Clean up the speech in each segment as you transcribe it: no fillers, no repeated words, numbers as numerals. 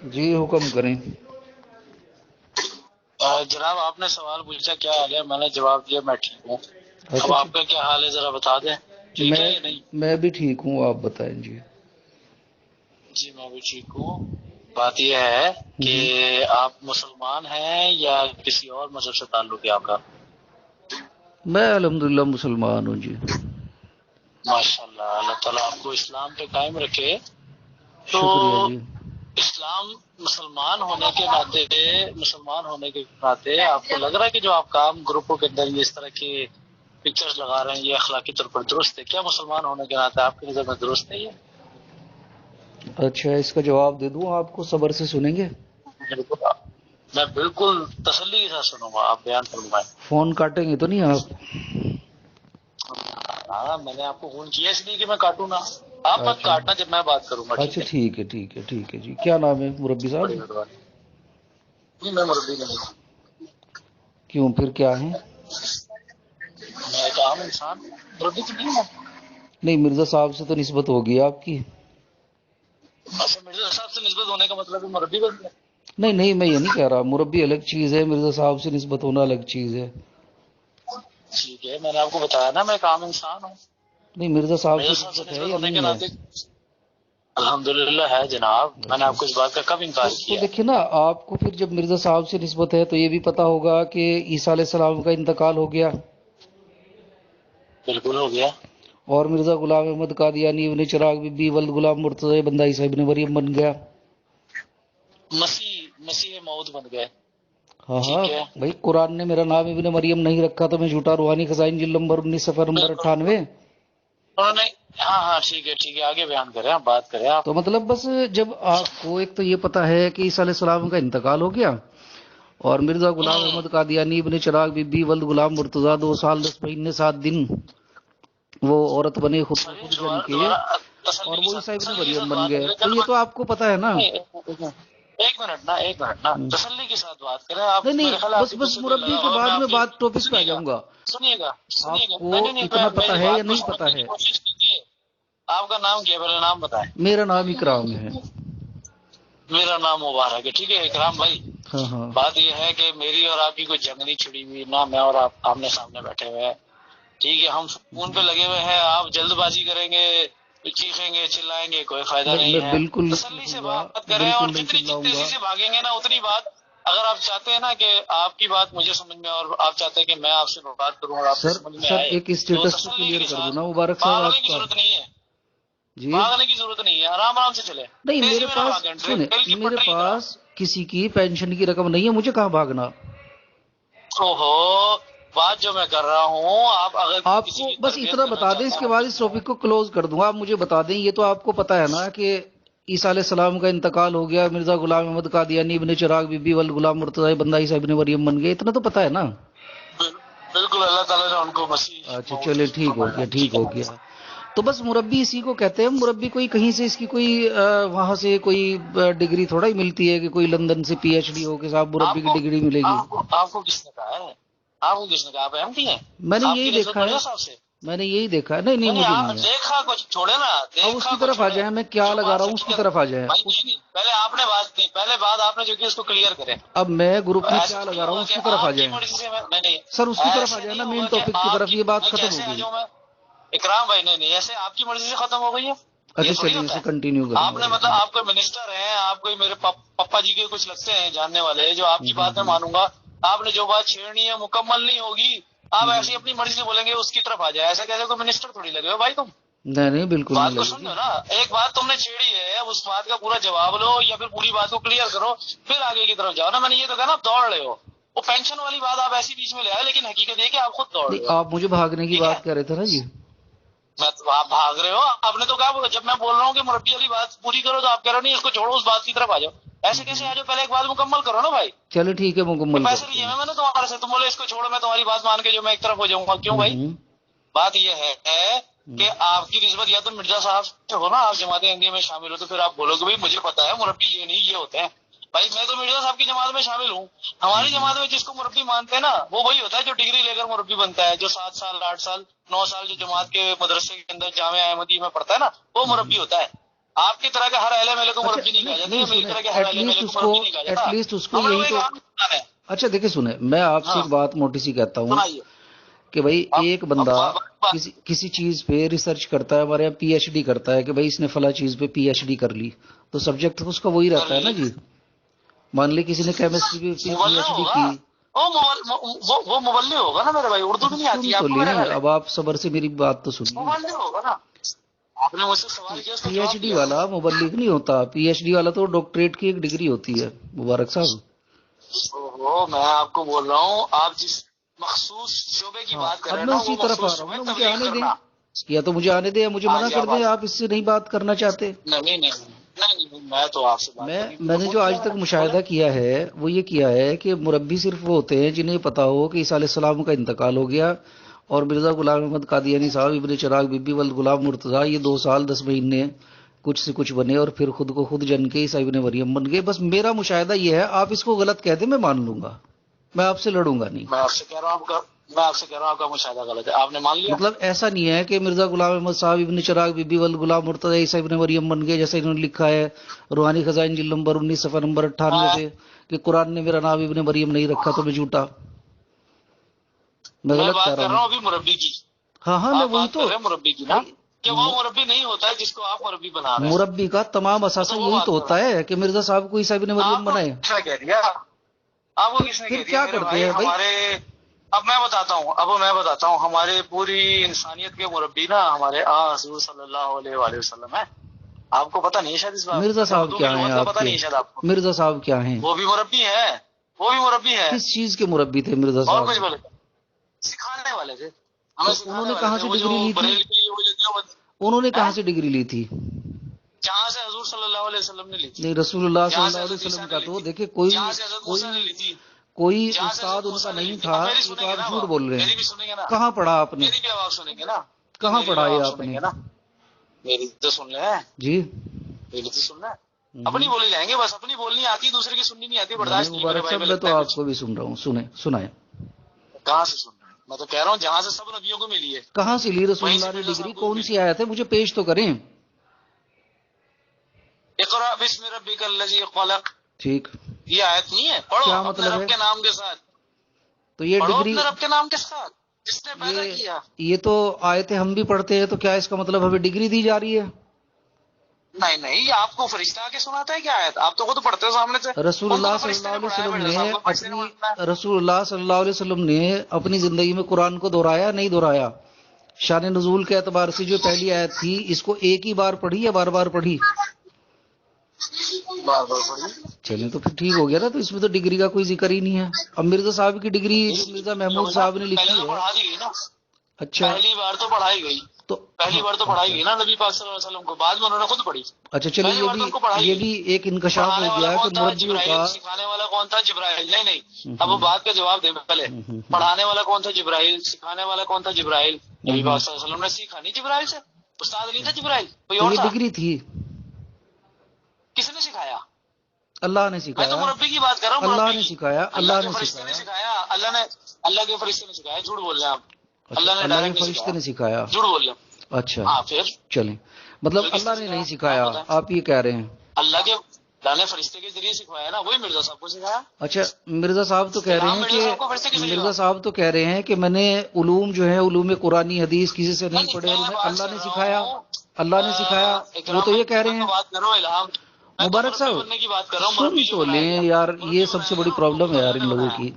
جی حکم کریں. جناب آپ نے سوال پوچھا کیا حال ہے، میں نے جواب دیا میں ٹھیک ہوں. اب اچھا آپ کا کیا حال ہے ذرا بتا دیں، ٹھیک ہے یا نہیں؟ میں بھی ٹھیک ہوں، آپ بتائیں. جی جی میں بھی ٹھیک ہوں. بات یہ ہے کہ آپ مسلمان ہیں یا کسی اور مذہب سے تعلق ہے آپ کا؟ میں الحمدللہ مسلمان ہوں. جی ماشاء اللہ، اللہ تعالیٰ آپ کو اسلام پہ قائم رکھے. تو شکریہ جی. اسلام مسلمان ہونے کے ناطے آپ کو لگ رہا ہے کہ جو آپ کام گروپوں کے اندر یہ اس طرح کی پکچرز لگا رہے ہیں یہ اخلاقی طور پر درست ہے کیا؟ مسلمان ہونے کے ناطے آپ کی نظر میں درست ہے یہ؟ اچھا اس کا جواب دے دوں آپ کو، صبر سے سنیں گے؟ بالکل، میں بالکل تسلی کے ساتھ سنوں گا، آپ بیان فرمائیں. فون کاٹیں گے تو نہیں آپ؟ ہاں میں نے آپ کو فون کیا اس لیے کہ میں کاٹوں نا، آپ مت اچھا کاٹنا جب میں بات کروں گا. اچھا ٹھیک ٹھیک ہے جی. کیا نام ہے مربی ہے، صاحب؟ بڑی مہربانی. جی میں مربی نہیں ہوں، کیوں پھر کیا ہے؟ میں ایک عام انسان ہوں، مربی تو نہیں ہوں. نہیں مرزا صاحب سے تو نسبت ہوگی آپ کی. اچھا مرزا صاحب سے نسبت ہونے کا مطلب ہے مربی بن گیا؟ نہیں میں یہ نہیں کہہ رہا، مربی الگ چیز ہے، مرزا صاحب سے نسبت ہونا الگ چیز ہے. ٹھیک ہے، میں نے آپ کو بتایا نا میں ایک عام انسان ہوں. نہیں مرزا صاحب مرزا سے صاحب سے نسبت ہے نسبت یا ہونے کے نہیں ہے؟ ناطے الحمدللہ ہے جناب، میں نے اچھا آپ کو اس بات کا کب انکار تو کیا؟ دیکھیے نا، آپ کو پھر جب مرزا صاحب سے نسبت ہے تو یہ بھی پتا ہوگا کہ عیسیٰ علیہ السلام کا انتقال ہو گیا. بالکل ہو گیا. اور مرزا غلام احمد قادیانی ابن چراغ بی بی ولد غلام مرتضی بندہ عیسیٰ ابن مریم بن گیا. مسیح موعود بن گئے. ہاں ٹھیک ہے، بھائی قرآن نے میرا نام ابن مریم نہیں رکھا تو میں جھوٹا روحانی خزائن جلد نمبر 19 صفحہ نمبر بالکل 98. انہوں نے ہاں ٹھیک ہے آگے بیان کریں، آپ بات کریں آپ. تو مطلب بس جب آپ کو ایک تو یہ پتا ہے کہ عیسیٰ علیہ السلام کا انتقال ہو گیا اور مرزا غلام احمد قادیانی ابن چراغ بی بی ولد غلام مرتضی 2 سال 10 مہینے 7 دن وہ عورت بنے خود کو خود جن کے دوبارہ اور تسلی کے وہ ساتھ عیسیٰ ابن تسلی کے مریم ساتھ بن بات گئے، کریں. تو یہ تو آپ کو پتا ہے نا. ایک منٹ نا تسلی کے ساتھ بات کریں آپ. نہیں میرے خیال ہے آپ کے بس پیچھے کوئی مربی لگا کے ہوا ہے، بعد میں میں آپ کی بات ٹاپک پہ آ سنیے گا جاؤں گا. سنیے گا آپ کو نہیں اتنا پتا میری ہے یا بات کو نہیں پتا سمجھنے کی ہے؟ کوشش کیجیے. آپ کا نام کیا ہے پہلے نام بتائیں. میرا نام اکرام ہے. میرا نام مبارک ہے. ٹھیک ہے اکرام بھائی، ہاں بات یہ ہے کہ میری اور آپ کی کوئی جنگ نہیں چھڑی ہوئی، نہ میں اور آپ آمنے سامنے بیٹھے ہوئے ہیں. ٹھیک ہے، ہم فون پہ لگے ہوئے ہیں، آپ جلد بازی کریں گے، چیخیں گے چلائیں گے، کوئی فائدہ نہیں میں ہے. بالکل نہیں تسلی سے چیخوں گا، بات کریں اور بالکل نہیں جتنی چلاؤں تیزی گا. سے بھاگیں گے نا اتنی بات. اگر آپ چاہتے ہیں نا کہ آپ کی بات مجھے سمجھ میں اور آپ چاہتے ہیں کہ میں آپ سے بات کروں اور آپ کو سمجھ میں سر آئے ایک تو اسٹیٹس تو تسلی کلیئر کے کر دو ساتھ. نا مبارک صاحب بھاگنے آپ کی کا. ضرورت نہیں ہے، جی بھاگنے کی ضرورت نہیں ہے، آرام آرام سے چلے، نہیں تیزی میرے میں نہ پاس بھاگیں، سنیں، ریل کی میرے پٹری کی طرح. پاس کسی کی پینشن کی رقم نہیں ہے، مجھے کہاں بھاگنا. اوہو، بات جو میں کر رہا ہوں آپ اگر آپ کسی کو کی بس تربیت اتنا کرنا بتا دیں، چاہتے اس ہیں کے بعد اس ٹاپک کو کلوز کر دوں گا. آپ مجھے بتا دیں، یہ تو آپ کو پتا ہے نا کہ عیسیٰ علیہ السلام کا انتقال ہو گیا، مرزا غلام احمد قادیانی ابن چراغ بی بی ولد غلام مرتضی بندہ عیسیٰ ابن مریم بن گئے، اتنا تو پتا ہے نا. بالکل اللہ تعالیٰ نے ان کو مسیح اچھا موعود چلے ٹھیک ہو فرمایا. گیا ٹھیک ٹھیک ہے ہو گیا. تو بس مربی اسی کو کہتے ہیں. مربی کوئی کہیں سے اس کی کوئی وہاں سے کوئی ڈگری تھوڑا ہی ملتی ہے کہ کوئی لندن سے پی ایچ ڈی ہو کے صاحب مربی کی ڈگری ملے گی. آپ کو کس نے کہا ہے؟ آپ کو کس نے کہا؟ آپ احمدی ہیں؟ میں نے آپ یہی کی نسبت دیکھا ہے، مرزا صاحب سے؟ میں نے یہی دیکھا ہے. نہیں مجھے نہیں ہے. دیکھا کچھ چھوڑے نا، اب اس دیکھا کی کچھ طرف آ چھوڑے. جائیں، میں کیا جو لگا بات رہا ہوں اس کی حقیقت طرف آ جائیں. بھائی نہیں، پہلے آپ نے بات کی، پہلے بات آپ نے جو کی اس کو کلیئر کریں. اب میں گروپ میں ایسے کیا تھوڑی لگا رہا ہوں ہوگا اس کہ کی طرف آ آپ کی جائیں. مرضی سے میں نہیں، سر اس کی طرف آ ایسے جائیں نہیں نا مین ہوگا کہ ٹاپک کی آپ طرف، کی یہ بات نہیں ختم کیسے ہو آ گئی. جاؤں میں. اکرام بھائی نہیں ایسے آپ کی مرضی سے ختم ہو گئی ہے، یہ اچھا تھوڑی چلیے ہوتا اسے ہے. کنٹینیو کریں آپ گے. نے مطلب آپ کوئی منسٹر ہیں، آپ کوئی میرے پپا جی کے کچھ لگتے ہیں جاننے والے، جو آپ کی بات میں مانوں گا. آپ نے جو بات چھیڑنی ہے مکمل نہیں ہوگی، آپ ایسی اپنی مرضی سے بولیں گے اس کی طرف آ جائے. ایسا کیسے کوئی منسٹر تھوڑی لگے ہو بھائی تم. نہیں بالکل نہیں بات کو لگے گی. سمجھو نا، ایک بات تم نے چھیڑی ہے، اس بات کا پورا جواب لو یا پھر پوری بات کو کلیئر کرو، پھر آگے کی طرف جاؤ نا. میں نے یہ تو کہا نا آپ دوڑ رہے ہو، وہ پینشن والی بات آپ ایسی بیچ میں لے آئے، لیکن حقیقت یہ کہ آپ خود دوڑ نہیں رہے ہو. آپ مجھے بھاگنے کی ٹھیک ہے، بات کر رہے تھے نا جی. آپ بھاگ رہے ہو. آپ نے تو کہا جب میں بول رہا ہوں کہ مربی والی بات پوری کرو تو آپ کہہ رہے ہو نہیں اس کو چھوڑو، اس بات کی طرف آ جاؤ. ایسے کیسے آ جاؤ؟ پہلے ایک بات مکمل کرو نا بھائی. چلے ٹھیک ہے کہ مکمل پیسے کرتے لیے ہیں. میں نے تمہارے سے، تم بولے اس کو چھوڑو، میں تمہاری بات مان کے جو میں ایک طرف ہو جاؤں گا. کیوں بھائی؟ بات یہ ہے کہ آپ کی نسبت یا تو مرزا صاحب سے ہو نا، آپ جماعت احمدیہ میں شامل ہو تو پھر آپ بولو گے بھائی مجھے پتا ہے مربی یہ نہیں یہ ہوتے ہیں. بھائی میں تو مرزا صاحب کی جماعت میں شامل ہوں. ہماری جماعت میں جس کو مربی مانتے ہیں نا وہ وہی ہوتا ہے جو ڈگری لے کر مربی بنتا ہے، جو 7 سال 8 سال 9 سال جو جماعت کے مدرسے کے اندر جامعہ احمدی میں پڑھتا ہے نا وہ مربی ہوتا ہے. آپ کی طرح کے ہر اہل میلے کو مربی نہیں کہا جاتا، میری طرح کے ہر اہل میلے کو مربی نہیں کہا ایٹ جاتا، لیسٹ اس کو ہم لوگ یہی ایک تو. عام انسان ہیں. اچھا دیکھیں سنیں، میں آپ سے ہاں ایک بات موٹی سی کہتا ہوں سنائیے. کہ بھائی ایک بندہ اب کسی چیز پہ ریسرچ کرتا ہے، ہمارے یہاں پی ایچ ڈی کرتا ہے کہ بھائی اس نے فلاں چیز پہ پی ایچ ڈی کر لی، تو سبجیکٹ اس کا وہی رہتا ہے نا جی. مان لی کسی نے کیمسٹری پہ پی مبلغ ایچ ڈی ہوگا، کی. وہ مبلغ ہوگا نا میرے بھائی، اردو بھی نہیں آتی سن ہے آپ تو کو میرے لیں، خیال ہے، اب آپ صبر سے میری بات تو سنیے. مبلغ ہوگا نا. آپ نے مجھ سے سوال کیا، اس کا پی ایچ جواب ڈی دیا والا مبلغ نہیں ہوتا، پی ایچ ڈی والا تو ڈاکٹریٹ کی ایک ڈگری ہوتی ہے مبارک صاحب. میں آپ کو بول رہا ہوں، آپ جس مخصوص شعبے کی بات کر اب رہے ہیں میں نا، اسی وہ طرف آ مخصوص رہا ہوں شعبہ نا، مجھے تبلیغ آنے دیں. کرنا. یا تو مجھے آنے دیں یا مجھے ہاں منع جی، کر آپ دیں، آپ اس سے نہیں بات کرنا چاہتے. نہیں، میں تو آپ سے بات کرنے کے میں لیے نے فون جو کیا آج میں تک نے، بولے. مشاہدہ کیا ہے وہ یہ کیا ہے کہ مربی صرف وہ ہوتے ہیں جنہیں پتا ہو کہ عیسیٰ علیہ السلام کا انتقال ہو گیا اور مرزا غلام احمد قادیانی صاحب ابن چراغ بی بی ولد غلام مرتضیٰ یہ 2 سال 10 مہینے کچھ سے کچھ بنے اور پھر خود کو خود جن کے عیسیٰ ابن مریم بن گئے. بس میرا مشاہدہ یہ ہے، آپ اس کو غلط کہہ دیں میں مان لوں گا، میں آپ سے لڑوں گا نہیں. میں آپ سے کہہ رہا ہوں آپ کا مشاہدہ غلط ہے، آپ نے مان لیا. مطلب ایسا نہیں ہے کہ مرزا غلام احمد صاحب ابن چراغ بی بی ولد غلام مرتضیٰ عیسیٰ ابن مریم بن گئے جیسے انہوں نے لکھا ہے روحانی خزائن جلد نمبر 19 صفحہ نمبر 98 میں پہ کہ قرآن نے میرا نام ابن مریم نہیں رکھا تو میں جھوٹا. میں غلط کہہ بات رہا کر ہوں. رہا ہوں ابھی مربی کی. ہاں میں آپ وہی بات کر تو. رہے ہیں مربی کی نا، بھائی کہ وہ مربی نہیں ہوتا ہے جس کو آپ مربی بنا رہے ہیں. مربی کا تمام میں اثاثہ تو وہ یہی بات تو کر رہا ہوتا ہوں. ہے کہ مرزا صاحب کو عیسیٰ ابن مریم آپ کو بنائے. کس نے کہہ دیا؟ آپ کو کس نے پھر کہہ دیا کیا میرے کرتے بھائی؟ ہیں بھائی؟ ہمارے اب میں بتاتا ہوں ہمارے پوری انسانیت کے مربی نا ہمارے حضور صلی اللہ علیہ وآلہ وسلم ہے. آپ کو پتہ نہیں ہے شاید اس بات مرزا کا، صاحب اردو کی کیا ہیں لغت کا آپ پتہ کے؟ نہیں ہے شاید آپ کو. مرزا صاحب کیا ہیں؟ وہ بھی مربی ہے، وہ بھی مربی ہے. کس چیز کے مربی تھے مرزا اور صاحب؟ کچھ بولے، سکھانے والے تھے، تو ہمیں انہوں سکھانے نے والے کہاں تھے. سے وہ جو ڈگری لی تھی؟ بریل کی وہ انہوں نے کہاں ہیں، سے ڈگری لی تھی؟ جہاں سے حضور صلی اللہ علیہ وسلم نے لی تھی، نہیں، رسول اللہ صلی جہاں اللہ سے علیہ حضرت عیسیٰ وسلم نے کا لی تو تھی، دیکھیں کوئی جہاں سے حضرت موسیٰ نے لی تھی، کوئی جہاں سے استاد حضرت ان کا موسیٰ نے لی نہیں تھی. تھا. اب میری یہ تو سنیں گے آپ نا، جھوٹ بول رہے میری ہیں. بھی سنیں گے نا، کہاں پڑھا آپ نے؟ میری بھی آواز سنیں گے نا، کہاں میری بھی پڑھا یہ آواز آپ سنیں نے؟ گے نا، میری تو سن لیں. جی میری تو سن لیں. اپنی بولی جائیں گے، بس اپنی بولنی آتی، دوسرے کی سننی نہیں آتی. نہیں برداشت نہیں میرے مبارک بھائی، صاحب، میں میں لگتا تو ہے آپ کچھ. کو بھی سن رہا ہوں، سنائیں. کہاں سے سن رہے ہیں؟ میں تو کہہ رہا ہوں جہاں سے سب نبیوں کو ملی ہے کہاں سے لی رسول وہیں سے اللہ نے مرزا ڈگری؟ صاحب کو بھی کون ملی. سی آیت ہے؟ مجھے پیش تو کریں. اقرأ بسم ربک الذی خلق، ٹھیک، یہ آیت نہیں ہے؟ پڑھو کیا اپنے مطلب رب ہے؟ کے نام کے ساتھ، تو یہ پڑھو ڈگری، اپنے رب کے نام کے ساتھ جس نے پیدا یہ کیا. یہ تو آیتیں ہم بھی پڑھتے ہیں، تو کیا اس کا مطلب ہمیں ڈگری دی جا رہی ہے؟ نہیں، یہ آپ کو فرشتہ آ کے سناتا ہے کیا آیت؟ آپ تو خود پڑھتے ہو سامنے سے. رسول ان کو اللہ تو صلی فرشتے اللہ نے علیہ پڑھایا، وسلم مرزا نے صاحب کو فرشتے نے پڑھایا. رسول اللہ صلی اللہ علیہ وسلم نے اپنی زندگی میں قرآن کو دہرایا نہیں دہرایا؟ شان نزول کے اعتبار سے جو پہلی آیت تھی اس کو ایک ہی بار پڑھی یا بار بار پڑھی؟ بار بار پڑھی. چلیں تو پھر ٹھیک ہو گیا نا، تو اس میں تو ڈگری کا کوئی ذکر ہی نہیں ہے. اب مرزا صاحب کی ڈگری جو مرزا محمود صاحب نے پہلے لکھی تو ہے. پڑھا دی گئی نا، اچھا پہلی بار تو پڑھائی گئی، تو پہلی بار تو پڑھائی گئی نا نبی پاک صلی اللہ علیہ وسلم کو، بعد میں انہوں نے خود پڑھی. اچھا چلو، پہلی بار تو ان کو پڑھائی یہ گئی. بھی ایک انکشاف پڑھانے ہو والا گیا کہ کون تھا؟ مربیوں کا. جبرائیل. سکھانے والا کون تھا؟ جبرائیل. نہیں، اب وہ بات کا جواب دیں پہلے. پڑھانے والا کون تھا؟ جبرائیل. سکھانے والا کون تھا؟ جبرائیل. نبی پاک صلی اللہ علیہ وسلم نے سیکھا نہیں جبرائیل سے، استاد نہیں تھا جبرائیل، کوئی تو اور یہ تھا. ڈگری تھی، کس نے سکھایا؟ اللہ نے میں تو سکھایا. مربی کی بات کر رہا ہوں، اللہ مربی نے کی. سکھایا، اللہ اللہ کے نے فرشتے نے سکھایا. سکھایا، اللہ کے فرشتے نے سکھایا. جھوٹ بول رہے ہیں آپ. اچھا، اللہ نے اللہ کے ڈائریکٹ نہیں فرشتے سکھایا، نے سکھایا. جھوٹ بول رہے ہیں. اچھا ہاں پھر چلیں، مطلب کس اللہ نے نے سکھایا؟ نہیں سکھایا، بتائیں. آپ یہ کہہ رہے ہیں. اللہ نے فرشتے کے ذریعے سکھوایا نا، وہی مرزا صاحب کو سکھایا. اچھا، مرزا صاحب تو کہہ رہے الہام ہیں مرزا کہ صاحب کو فرشتے کے ذریعے ہوا. مرزا صاحب تو کہہ رہے ہیں کہ میں نے علوم جو ہے علوم قرآنی حدیث کسی سے نہیں پڑھے اور میں انہیں بات اللہ کر نے رہا سکھایا. ہوں، اللہ نے سکھایا، وہ اکرام تو یہ کہہ رہے میں تو ہیں. بات کر رہا ہوں الہام. میں تو مبارک مربی صاحب بننے کی بات کر رہا ہوں. سن مربی جو تو بنایا لیں گیا، یار، مربی یہ جو سب سے بنایا گیا بڑی نا، ان کو پرابلم خود ہے اللہ یار نے ان لوگوں بنایا. کی.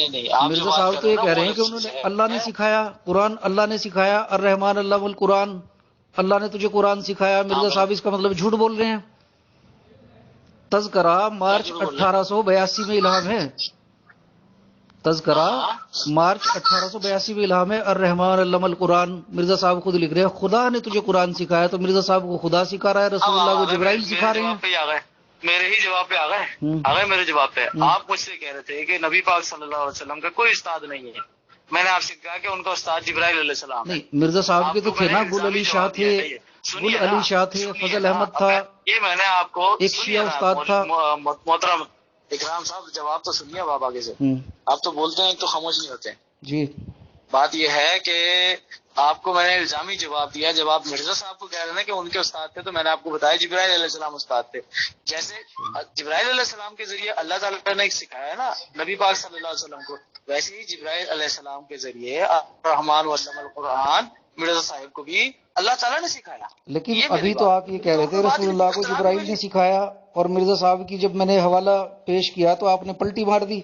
نہیں، آپ جو مرزا بات صاحب کر تو رہے یہ ہیں نا کہہ وہ رہے ہیں الگ کہ انہوں چیز نے ہے. اللہ نے سکھایا، قرآن اللہ نے سکھایا، الرحمن علم القرآن، اللہ نے تجھے قرآن سکھایا. مرزا صاحب اس کا مطلب جھوٹ بول رہے ہیں. تذکرہ کیا مارچ جھوٹ بول رہے ہیں؟ 1882 میں الہام ہے. تذکرہ ہاں مارچ 1882 میں الہام ہے، الرحمن علم القرآن. مرزا صاحب خود لکھ رہے ہیں خدا نے تجھے قرآن سکھایا، تو مرزا صاحب کو خدا سکھا رہا ہے، رسول اب اللہ کو آ گئے جبرائیل میرے سکھا رہے ہیں. جواب پہ ہی آ گئے، میرے ہی جواب پہ آ گئے میرے جواب پہ. آپ مجھ سے کہہ رہے تھے کہ نبی پاک صلی اللہ علیہ وسلم کا کوئی استاد نہیں ہے. میں نے آپ سے کہا کہ ان کا استاد جبرائیل علیہ السلام ہے. نہیں، مرزا صاحب کے آپ تو کو تھے میں نے نا، گل الزامی علی شاہ جواب تھے، دیا ہے. گل سنیے علی نا، شاہ تھے، سنیے فضل نا. احمد اب تھا، یہ میں نے آپ کو ایک سنیے شیعہ نا، استاد تھا. محترم اکرام صاحب جواب تو سنیے اب آپ آگے سے. آپ تو بولتے ہیں تو خاموش نہیں ہوتے. جی بات یہ ہے کہ آپ کو میں نے الزامی جواب دیا. جب آپ مرزا صاحب کو کہہ رہے ہیں کہ ان کے استاد تھے، تو میں نے آپ کو بتایا جبرائیل علیہ السلام استاد تھے. جیسے جبرائیل علیہ السلام کے ذریعے اللہ تعالیٰ نے سکھایا نا نبی پاک صلی اللہ علیہ وسلم کو، ویسے ہی جبرائیل علیہ السلام کے ذریعے الرحمن علم القرآن مرزا صاحب کو بھی اللہ تعالیٰ نے سکھایا. لیکن ابھی تو آپ یہ کہہ رہے تھے رسول اللہ کو جبرائیل نے سکھایا، اور مرزا صاحب کی جب میں نے حوالہ پیش کیا تو آپ نے پلٹی مار دی.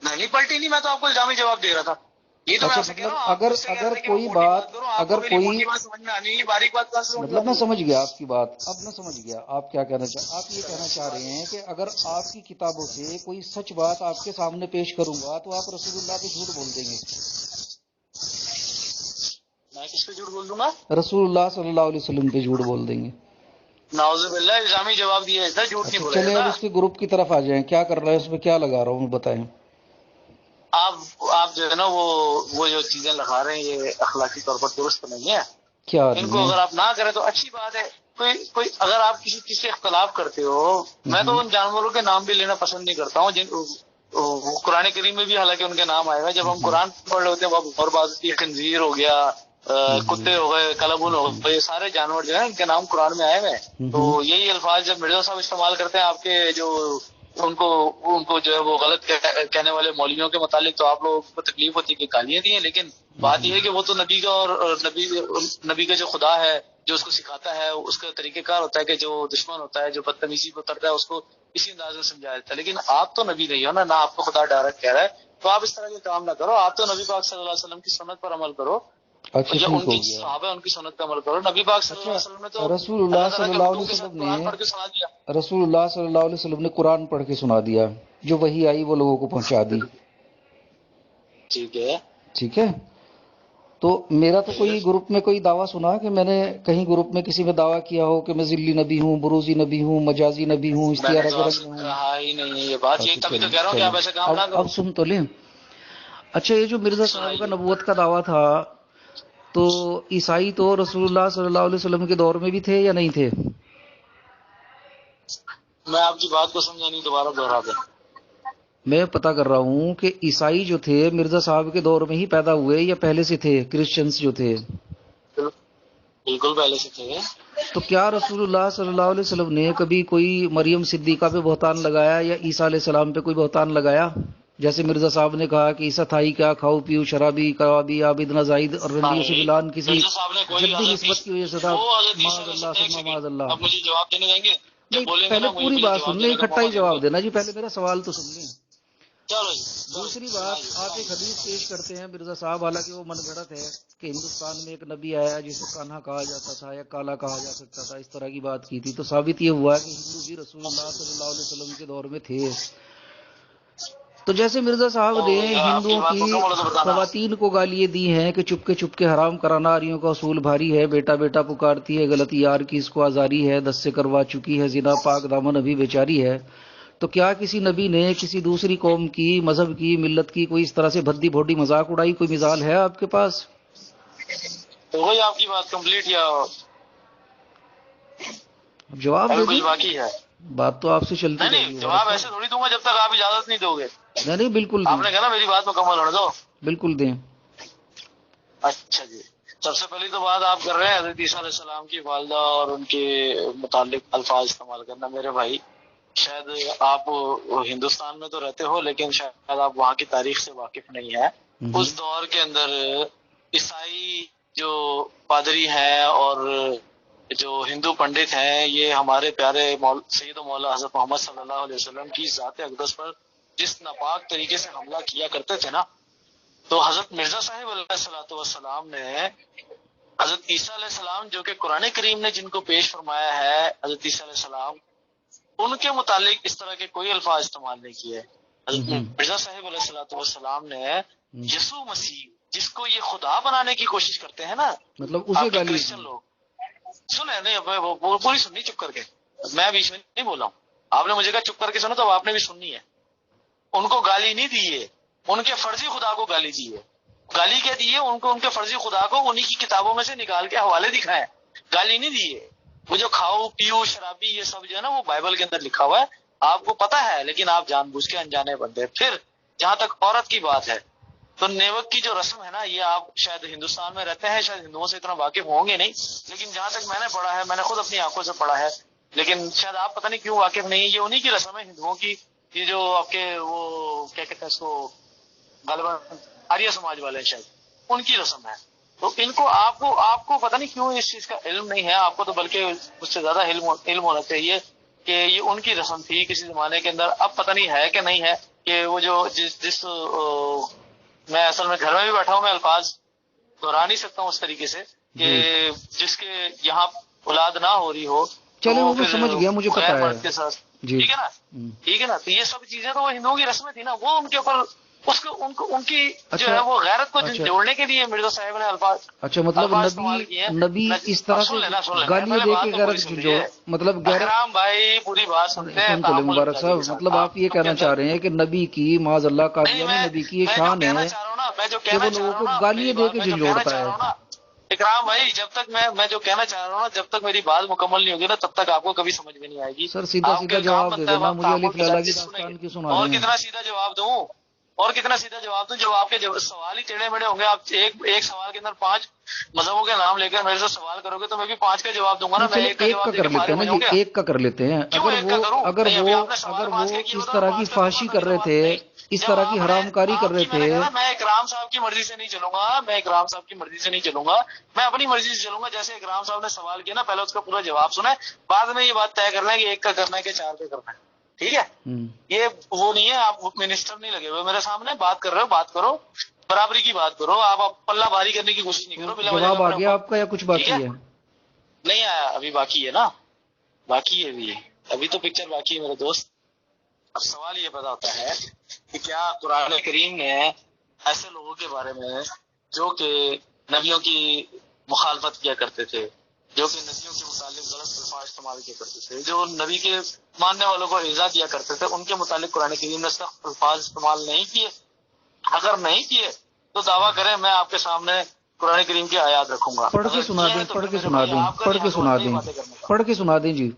نہیں پلٹی نہیں، میں تو آپ کو الزامی جواب دے رہا تھا. یہ تو میں آپ سے کہہ رہا ہوں. اگر کوئی بات، اگر کوئی سمجھ میں آنی ہے، باریک بات مطلب میں سمجھ گیا آپ کی بات، اب میں سمجھ گیا آپ کیا کہنا آپ یہ کہنا چاہ رہے ہیں کہ اگر آپ کی کتابوں سے کوئی سچ بات آپ کے سامنے پیش کروں گا تو آپ رسول اللہ پہ جھوٹ بول دیں گے. میں کس پہ جھوٹ بول دوں گا؟ رسول اللہ صلی اللہ علیہ وسلم پہ جھوٹ بول دیں گے. نعوذ باللہ، الزامی جواب دیا ہے، جھوٹ نہیں بولا چلے اب اس کے گروپ کی طرف آ جائیں، کیا کر رہا ہے اس میں، کیا لگا رہا ہوں بتائیں. آپ جو ہے نا وہ جو چیزیں لگا رہے ہیں یہ اخلاقی طور پر درست نہیں ہے. کیا ان کو اگر آپ نہ کریں تو اچھی بات ہے. کوئی اگر آپ کسی چیز سے اختلاف کرتے ہو، میں تو ان جانوروں کے نام بھی لینا پسند نہیں کرتا ہوں قرآن کریم میں بھی حالانکہ ان کے نام آئے ہوئے. جب ہم قرآن پڑھ رہے ہوتے ہیں اور بات ہوتی ہے، خنزیر ہو گیا، کتے ہو گئے، کلبن ہو گئے، یہ سارے جانور جو ہیں ان کے نام قرآن میں آئے ہوئے ہیں. تو یہی الفاظ جب مرزا صاحب استعمال کرتے ہیں آپ کے جو ان کو جو ہے وہ غلط کہنے والے مولویوں کے متعلق، تو آپ لوگوں کو تکلیف ہوتی ہے کہ گالیاں دی ہیں. لیکن بات یہ ہے کہ وہ تو نبی کا اور نبی کا جو خدا ہے جو اس کو سکھاتا ہے، اس کا طریقہ کار ہوتا ہے کہ جو دشمن ہوتا ہے، جو بدتمیزی کو کرتا ہے، اس کو اسی انداز میں سمجھایا جاتا ہے. لیکن آپ تو نبی نہیں ہو نا آپ کو خدا ڈائریکٹ کہہ رہا ہے، تو آپ اس طرح کے کام نہ کرو. آپ تو نبی پاک صلی اللہ علیہ وسلم کی سنت پر عمل کرو. اچھا یا ٹھیک ان ہو کی گیا. صحابہ ان کی سنت پر عمل کرو. نبی پاک صلی اللہ علیہ وسلم نے تو رسول اللہ صلی اللہ علیہ وسلم نے رسول اللہ صلی اللہ علیہ وسلم نے قرآن پڑھ کے سنا دیا، جو وہی آئی وہ لوگوں کو پہنچا دی. ٹھیک ہے. تو میرا تو کوئی گروپ میں کوئی دعویٰ سنا کہ میں نے کہیں گروپ میں کسی میں دعویٰ کیا ہو کہ میں ذلی نبی ہوں، بروزی نبی ہوں، مجازی نبی ہوں، استعارہ گرگ ہوں؟ کہا ہی نہیں یہ بات. یہ تبھی تو کہہ رہا ہوں کہ آپ ایسے کام نہ کرو. اب سن تو لیں. اچھا یہ جو مرزا صاحب کا نبوت کا دعویٰ تھا، تو عیسائی تو رسول اللہ صلی اللہ علیہ وسلم کے دور میں بھی تھے یا نہیں تھے؟ میں آپ کی بات کو سمجھا نہیں، دوبارہ دوہرا دیں. میں پتہ کر رہا ہوں کہ عیسائی جو تھے مرزا صاحب کے دور میں ہی پیدا ہوئے یا پہلے سے تھے؟ کرسچنز جو تھے بالکل پہلے سے تھے. تو کیا رسول اللہ صلی اللہ علیہ وسلم نے کبھی کوئی مریم صدیقہ پہ بہتان لگایا یا عیسیٰ علیہ السلام پہ کوئی بہتان لگایا؟ جیسے مرزا صاحب نے کہا کہ عیسیٰ تھائی کیا، کھاؤ پیو شرابی کبابی عابد نہ زاہد اور رنڈیوں سے ملان کسی جدی نسبت کی وجہ سے تھا. معاذ اللہ ثم معاذ اللہ. اب مجھے جواب دینے دیں گے؟ نہیں پہلے پوری بات سن لیں، اکٹھا ہی جواب دینا جی. پہلے میرا سوال تو سن لیں. دوسری بات، آپ ایک حدیث پیش کرتے ہیں مرزا صاحب، حالانکہ وہ من گھڑت ہے، کہ ہندوستان میں ایک نبی آیا جسے کانہا کہا جاتا تھا یا کالا کہا جا سکتا تھا، اس طرح کی بات کی تھی. تو ثابت یہ ہوا کہ ہندو بھی رسول اللہ صلی اللہ علیہ وسلم کے دور میں تھے. تو جیسے مرزا صاحب نے ہندوؤں کی خواتین کو گالیاں دی ہیں کہ چپ کے حرام کرانا آریوں کا اصول بھاری ہے، بیٹا بیٹا پکارتی ہے، غلطی یار کی اس کو آزاری ہے، 10 سے کروا چکی ہے زنا، پاک دامن ابھی بیچاری ہے. تو کیا کسی نبی نے کسی دوسری قوم کی، مذہب کی، ملت کی کوئی اس طرح سے بھدی بھوڈی مذاق اڑائی؟ کوئی مثال ہے آپ کے پاس؟ تو وہی آپ کی بات کمپلیٹ یا جواب دے دیں. باقی ہے بات تو آپ سے چلتی رہے گی. جواب ایسے تھوڑی دوں گا جب تک آپ اجازت نہیں دو گے. نہیں بالکل آپ نے کہا نا میری بات مکمل ہونے دو. بالکل دیں. اچھا جی، سب سے پہلی تو بات آپ کر رہے ہیں حضرت عیسیٰ علیہ السلام کی والدہ اور ان کے متعلق الفاظ استعمال کرنا. میرے بھائی شاید آپ ہندوستان میں تو رہتے ہو لیکن شاید آپ وہاں کی تاریخ سے واقف نہیں ہے. اس دور کے اندر عیسائی جو پادری ہیں اور جو ہندو پنڈت ہیں، یہ ہمارے پیارے سید و مولا حضرت محمد صلی اللہ علیہ وسلم کی ذات اقدس پر جس ناپاک طریقے سے حملہ کیا کرتے تھے نا، تو حضرت مرزا صاحب علیہ الصلوۃ والسلام نے حضرت عیسیٰ علیہ السلام جو کہ قرآن کریم نے جن کو پیش فرمایا ہے، حضرت عیسیٰ علیہ السلام، ان کے متعلق اس طرح کے کوئی الفاظ استعمال نہیں کیے. حضرت مرزا صاحب علیہ الصلوۃ والسلام نے یسوع مسیح، جس کو یہ خدا بنانے کی کوشش کرتے ہیں نا، مطلب اسے گالی کرسچن لوگ سنے نہیں، پوری سننی چپ کر کے، میں بیچ میں نہیں بولا ہوں. آپ نے مجھے کہا چپ کر کے سنو، تو آپ نے بھی سننی ہے. ان کو گالی نہیں دی ہے، ان کے فرضی خدا کو گالی دی ہے. گالی کیا دی ہے ان کو؟ ان کے فرضی خدا کو انہی کی کتابوں میں سے نکال کے حوالے دکھائے، گالی نہیں دی ہے. وہ جو کھاؤ پیو شرابی یہ سب جو ہے نا وہ بائبل کے اندر لکھا ہوا ہے، آپ کو پتا ہے لیکن آپ جان بوجھ کے انجانے بندے. پھر جہاں تک عورت کی بات ہے، تو نیوک کی جو رسم ہے نا، یہ آپ شاید ہندوستان میں رہتے ہیں، شاید ہندوؤں سے اتنا واقف ہوں گے نہیں، لیکن جہاں تک میں نے پڑھا ہے، میں نے خود اپنی آنکھوں سے پڑھا ہے، لیکن شاید آپ پتہ نہیں کیوں واقف نہیں، یہ انہی کی رسم ہے ہندوؤں کی، یہ جو آپ کے وہ کیا کہتے ہیں اس کو، غالباً آریہ سماج والے ہیں شاید، ان کی رسم ہے۔ تو ان کو آپ کو پتہ نہیں کیوں اس چیز کا علم نہیں ہے، آپ کو تو بلکہ اس سے زیادہ علم ہونا چاہیے کہ یہ ان کی رسم تھی کسی زمانے کے اندر، اب پتہ نہیں ہے کہ نہیں ہے، کہ وہ جو جس میں اصل میں گھر میں بھی بیٹھا ہوں، میں الفاظ دہرا نہیں سکتا ہوں اس طریقے سے کہ جس کے یہاں اولاد نہ ہو رہی ہو تو چلے وہ وہ میں پھر سمجھ گیا، مجھے پتا غیر ہے مرد کے ساتھ، جی، ٹھیک ہے نا، ٹھیک ہے نا، تو یہ سب چیزیں تو وہ ہندوؤں کی رسمیں تھی نا، وہ ان کے اوپر ان کی جو ہے وہ غیرت کو جوڑنے کے لیے مرزا صاحب نے اچھا مطلب الفاظ استعمال کیے ہیں۔ نبی اس طرح سے گالیاں دے کے غیرت جھنجھوڑ، مطلب غیرت، اکرام بھائی پوری بات سنتے ہیں، سن تو لے مبارک صاحب، مطلب آپ یہ کہنا چاہ رہے ہیں کہ نبی کی معاذ اللہ قادیانی نبی کی یہ شان ہے کہ وہ لوگوں کو گالیاں دے کے جھنجھوڑتا ہے۔ اکرام بھائی، جب تک میں جو کہنا چاہ رہا ہوں نا، جب تک میری بات مکمل نہیں ہوگی نا، تب تک آپ کو کبھی سمجھ میں نہیں آئے گی۔ سر سیدھا آپ سیدھا کے کام جواب دے بنتا ہے دینا، آپ مجھے الف تعامل کے لیلا ساتھ کی سنیں گے۔ داستان کیوں سنا اور رہے ہیں؟ کتنا سیدھا جواب دوں، اور کتنا سیدھا جواب دوں، جب آپ کے سوال ہی ٹیڑھے میڑھے ہوں گے، آپ ایک سوال کے اندر 5 مذہبوں کے نام لے کر میرے سے سوال کرو گے تو میں بھی 5 کا جواب دوں گا نا، میں چلے ایک کا ایک جواب کا دے کر کے لیتے فارغ ہیں نا ہو جی، جاؤں گا۔ ایک کا کر لیتے ہیں۔ کیوں ایک کا کروں؟ نہیں، ابھی آپ نے سوال 5 کا کیا اس ہوتا طرح ہے، کی 5 کا دوں فحاشی گا، کر تبھی رہے تو تھے، بات نہیں۔ اس جب طرح آپ کی نے حرام کاری کر رہے میں تھے، نے کہا نا، میں اکرام صاحب کی مرضی سے نہیں چلوں گا، میں اکرام صاحب کی مرضی سے نہیں چلوں گا، میں اپنی مرضی سے چلوں گا۔ جیسے اکرام صاحب نے سوال کیا نا، پہلے اس کا پورا جواب سنیں، بعد میں یہ بات طے کرنا ہے کہ ایک کا کرنا ہے کہ 4 کا کرنا ہے، ٹھیک ہے؟ یہ وہ نہیں ہے، آپ منسٹر نہیں لگے ہوئے میرے سامنے، بات کر رہے ہو بات کرو، برابری کی بات کرو، آپ پلہ بھاری کرنے کی کوشش نہیں کرو بلا وجہ جواب آ کا گیا آپ کا یا کچھ ٹھیک ہے؟ باقی ہے؟ نہیں آیا، ابھی باقی ہے نا، باقی ہے ابھی تو پکچر باقی ہے میرے دوست۔ اب سوال یہ پیدا ہوتا ہے کہ کیا قرآن کریم میں ایسے لوگوں کے بارے میں جو کہ نبیوں کی مخالفت کیا کرتے تھے، جو کہ نبیوں کے متعلق غلط الفاظ استعمال کیا کرتے تھے، جو نبی کے ماننے والوں کو ایذا کیا کرتے تھے، ان کے متعلق قرآن کریم نے سخت الفاظ استعمال نہیں کیے؟ اگر نہیں کیے تو دعویٰ کریں، میں آپ کے سامنے قرآن کریم کی آیات رکھوں گا، پڑھ کے اگر سنا کیا دیں، ہے تو پڑھ پھر کے میرے سنا بھائی دیں، آپ کا پڑھ نہیں کے حق سنا بنتا یہ دیں، باتیں کرنے کا۔ پڑھ کے سنا دیں جی۔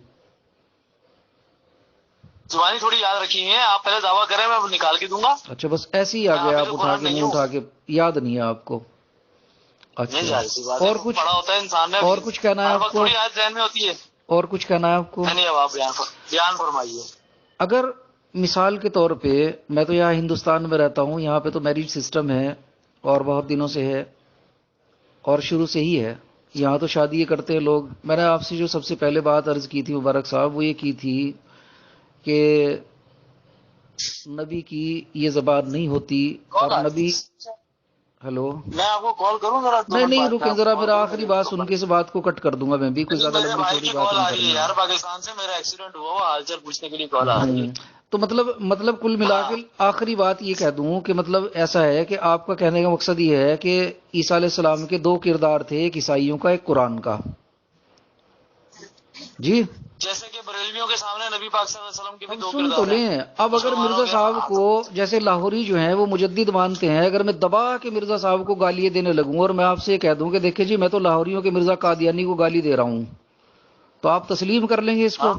زبانی تھوڑی یاد رکھی ہے آپ، پہلے دعویٰ کریں، میں نکال کے دوں گا۔ اچھا بس ایسے ہی آ گئے آپ اٹھا کے، منہ اٹھا کے، یاد نہیں ہے آپ کو؟ نہیں اچھا، جاری سی بات ہے، اور کچھ، پڑا ہوتا ہے انسان نے، اور کچھ کہنا ہے ہر آپ وقت کو؟ تھوڑی یاد ذہن میں ہوتی ہے۔ اور کچھ کہنا ہے آپ کو؟ نہیں اب آپ بیان فرمائیے۔ اگر مثال کے طور پہ، میں تو یہاں ہندوستان میں رہتا ہوں، یہاں پہ تو میرج سسٹم ہے اور بہت دنوں سے ہے اور شروع سے ہی ہے، یہاں تو شادی کرتے ہیں لوگ۔ میں نے آپ سے جو سب سے پہلے بات عرض کی تھی مبارک صاحب، وہ یہ کی تھی کہ نبی کی یہ زبان نہیں ہوتی، اور نبی، ہلو، میں آپ کو کال کروں ذرا 2 نہیں منٹ نہیں بعد، میں رکیں آپ کو ذرا، کال میرا کروں، آخری بات سن کے اس بات کو کٹ کر دوں گا میں بھی، کوئی زیادہ میرے لمبی بھائی چوڑی کی بات کال نہیں آ رہی کرنی ہے ہے۔ یار، پاکستان سے میرا ایکسیڈنٹ ہوا، وہ حال چال پوچھنے کے لیے کال آ رہی ہے۔ تو مطلب کل ملا کے آخری بات یہ کہہ دوں کہ مطلب ایسا ہے کہ آپ کا کہنے کا مقصد یہ ہے کہ عیسیٰ علیہ السلام کے 2 کردار تھے، ایک عیسائیوں کا، ایک قرآن کا، جی؟ جیسے کہ بریلویوں کے سامنے نبی پاک صلی اللہ علیہ وسلم کے بھی اب 2 سن تو کردار لیں، ہیں، اب اگر مرزا صاحب کو، جیسے لاہوری جو ہیں وہ مجدد مانتے ہیں، اگر میں دبا کے مرزا صاحب کو گالیاں دینے لگوں اور میں آپ سے یہ کہہ دوں کہ دیکھیں جی میں تو لاہوریوں کے مرزا قادیانی کو گالی دے رہا ہوں، تو آپ تسلیم کر لیں گے اس کو؟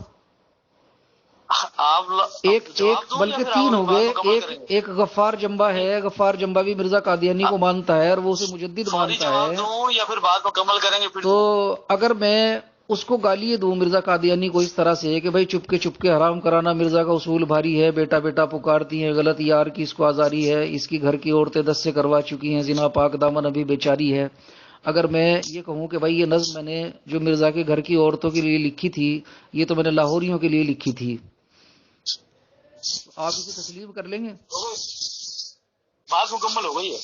آپ ایک جواب دوں یا بلکہ پھر آپ 3 ابھی ہو بات گئے، مکمل کریں گے؟ ایک غفار جمبا ہے، غفار جمبا بھی مرزا قادیانی کو مانتا ہے اور وہ اسے مجدد فوری مانتا جواب ہے، دوں یا پھر بات مکمل کریں گے پھر تو دوں؟ اگر میں اس کو گالی دوں مرزا قادیانی کو اس طرح سے کہ بھائی چپ کے حرام کرانا مرزا کا اصول بھاری ہے، بیٹا بیٹا پکارتی ہیں، غلط یار کی اس کو آزاری ہے، اس کی گھر کی عورتیں 10 سے کروا چکی ہیں، زنا، پاک دامن ابھی بیچاری ہے، اگر میں یہ کہوں کہ بھائی یہ نظم میں نے جو مرزا کے گھر کی عورتوں کے لیے لکھی تھی، یہ تو میں نے لاہوریوں کے لیے لکھی تھی، آپ اسے تسلیم کر لیں گے؟ بات مکمل ہو گئی ہے۔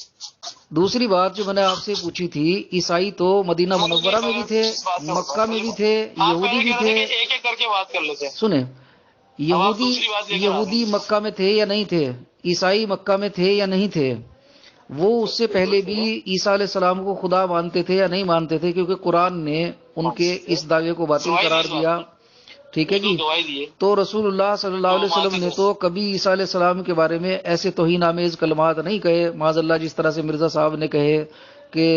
دوسری بات جو میں نے آپ سے پوچھی تھی، عیسائی تو مدینہ منورہ میں بھی تھے، مکہ میں بھی تھے، آپ یہودی پہلے بھی کہہ رہے تھے، تھے کہ ایک ایک کر کے بات کر لیتے ہیں، سنیں، اب آپ دوسری بات لے کر آ رہے یہودی ہیں۔ مکہ میں تھے یا نہیں تھے، عیسائی مکہ میں تھے یا نہیں تھے، وہ اس سے پہلے بھی عیسیٰ علیہ السلام کو خدا مانتے تھے یا نہیں مانتے تھے؟ کیونکہ قرآن نے ان کے اس دعوے کو باطل قرار دیا، ٹھیک ہے جی؟ تو رسول اللہ صلی اللہ علیہ وسلم نے تو کبھی عیسیٰ علیہ السلام کے بارے میں ایسے توہین آمیز کلمات نہیں کہے، معاذ اللہ، جس طرح سے مرزا صاحب نے کہے کہ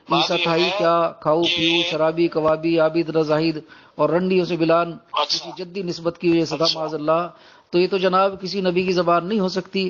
عیسیٰ تھا ہی کیا، کھاؤ پیو، شرابی، کبابی، عابد، رضاہید اور رنڈیوں سے بلان، کسی جدی نسبت کی وجہ سے تھا، معاذ اللہ۔ تو یہ تو جناب کسی نبی کی زبان نہیں ہو سکتی۔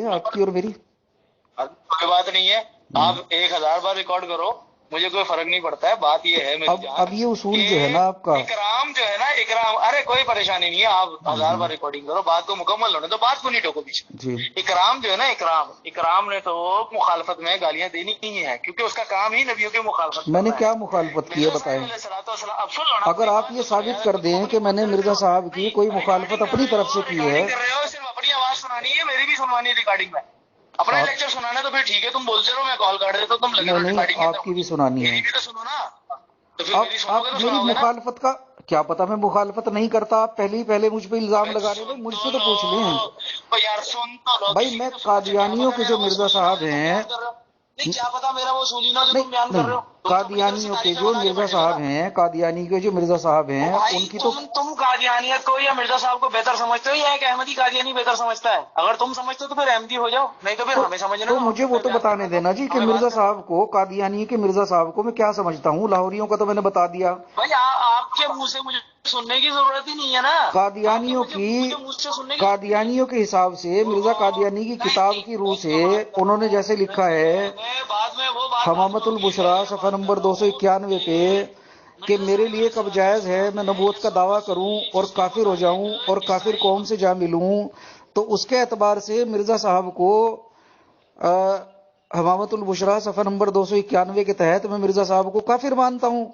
ہے آپ کی اور میری. کوئی بات نہیں ہے, آپ 1000 بار ریکارڈ کرو, مجھے کوئی فرق نہیں پڑتا ہے. بات یہ ہے میری جان، اب یہ اصول جو ہے نا آپ کا، اکرام جو ہے نا، اکرام، ارے کوئی پریشانی نہیں ہے، آپ 1000 بار ریکارڈنگ کرو، بات کو مکمل ہونے تو بات کو نہیں ٹوکو پیچھے. جی اکرام جو ہے نا، اکرام نے تو مخالفت میں گالیاں دینی ہی ہے، کیونکہ اس کا کام ہی نبیوں کی مخالفت میں نے کرنا کیا ہے. مخالفت کی ہے بتائیں؟ اب سن لو نا، اگر آپ یہ ثابت کر دیں کہ میں نے مرزا صاحب کی کوئی مخالفت اپنی طرف سے کی ہے، کر رہے ہو، صرف اپنی آواز سنانی ہے، میری بھی سنوانی ہے ریکارڈنگ میں. اپنا آپ لیکچر سنانا ہے تو پھر ٹھیک ہے، تم بولتے رہو، میں کال کاٹ دیتا ہوں، تم لگے رہو نہیں ریکارڈنگ آپ کی بھی سنانی ہے. میری بھی تو سنو نا. تو پھر اب میری سنو گے آپ تو میری سناؤ گے نا. مخالفت کا کیا پتا، میں مخالفت نہیں کرتا، آپ پہلے مجھ پہ الزام لگا رہے ہیں، مجھ سے تو پوچھ لیں. یار سن تو لو، بھائی کسی میں کی تو سنو. کیا قادیانیوں پتا کے میرا جو وہ مرزا اصولی نہ ہو صاحب جو تم ہیں، بیان کر رہے ہو. نہیں، کیا پتا میرا وہ اصولی نہ ہو جو تم بیان کر رہے ہو. تم تو اپنی طرف سے قادیانیوں کے تعریفیں جو بنا کے مرزا بیٹھے ہو صاحب نا. ہیں، قادیانی کے جو مرزا صاحب ہیں، بھائی ان کی تو تم قادیانیت کو یا مرزا صاحب کو بہتر سمجھتے ہو یا ایک احمدی قادیانی بہتر سمجھتا ہے؟ اگر تم سمجھتے ہو تو پھر احمدی ہو جاؤ، نہیں تو پھر ہمیں سمجھنا تو دو، ہم مجھے وہ تمہیں تو بیان بتانے کرنے دو، دینا جی کہ ہمیں مرزا بات کرنے صاحب کو، قادیانی کے مرزا صاحب کو میں کیا سمجھتا ہوں. لاہوریوں کا تو میں نے بتا دیا. دو. بھائی آپ کے منہ سے مجھے سننے کی ضرورت ہی نہیں ہے نا. قادیانیوں مجھے کی منہ سے سننے کی قادیانیوں کے حساب سے، مرزا قادیانی کی کتاب کی روح سے انہوں نے جیسے لکھا ہے بعد میں وہ بات حمامت البشرا صفحہ نمبر 291 پہ، کہ میرے لیے کب جائز ہے میں نبوت کا دعویٰ کروں اور کافر ہو جاؤں اور کافر قوم سے جا ملوں، تو اس کے اعتبار سے مرزا صاحب کو حمامت البشرا صفحہ نمبر 291 کے تحت میں مرزا صاحب کو کافر مانتا ہوں.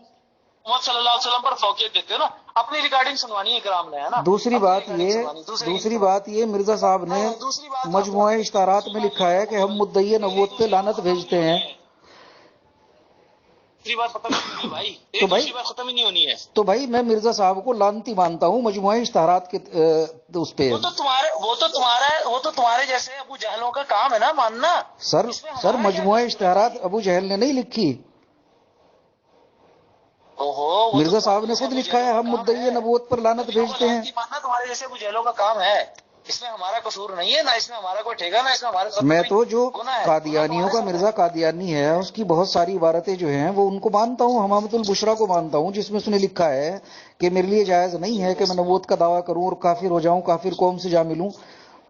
محمد صلی اللہ علیہ وسلم پر فوقیت دیتے ہو نا. اپنی ریکارڈنگ سنوانی ہے اکرام نے، ہے نا. دوسری اپنی بات ریکارڈنگ یہ سنوانی، دوسری بات یہ مرزا صاحب نے دوسری بات مجموعہ اشتہارات میں لکھا ہے کہ ہم مدعی نبوت پہ لعنت بھیجتے ہیں. دوسری بات ختم نہیں ہونی بھائی، تو دوسری بات ختم ہی نہیں ہونی ہے. تو بھائی میں مرزا صاحب کو لعنتی مانتا ہوں مجموعہ اشتہارات کے اس پہ. وہ تو تمہارے جیسے ابو جہلوں کا کام ہے نا ماننا. سر مجموعہ اشتہارات ابو جہل نے نہیں لکھی، مرزا صاحب نے خود لکھا ہے ہم مدعی نبوت پر لعنت بھیجتے ہیں. ماننا تمہارے جیسے ابو جہلوں کا کام ہے، اس میں ہمارا قصور نہیں ہے، نہ اس میں ہمارا کوئی ٹھیکہ، نہ اس میں ہمارا. میں تو جو قادیانیوں کا مرزا قادیانی ہے اس کی بہت ساری عبارتیں جو ہیں وہ ان کو مانتا ہوں، حمامت البشرا کو مانتا ہوں جس میں اس نے لکھا ہے کہ میرے لیے جائز نہیں ہے کہ میں نبوت کا دعویٰ کروں اور کافر ہو جاؤں، کافر قوم سے جا ملوں.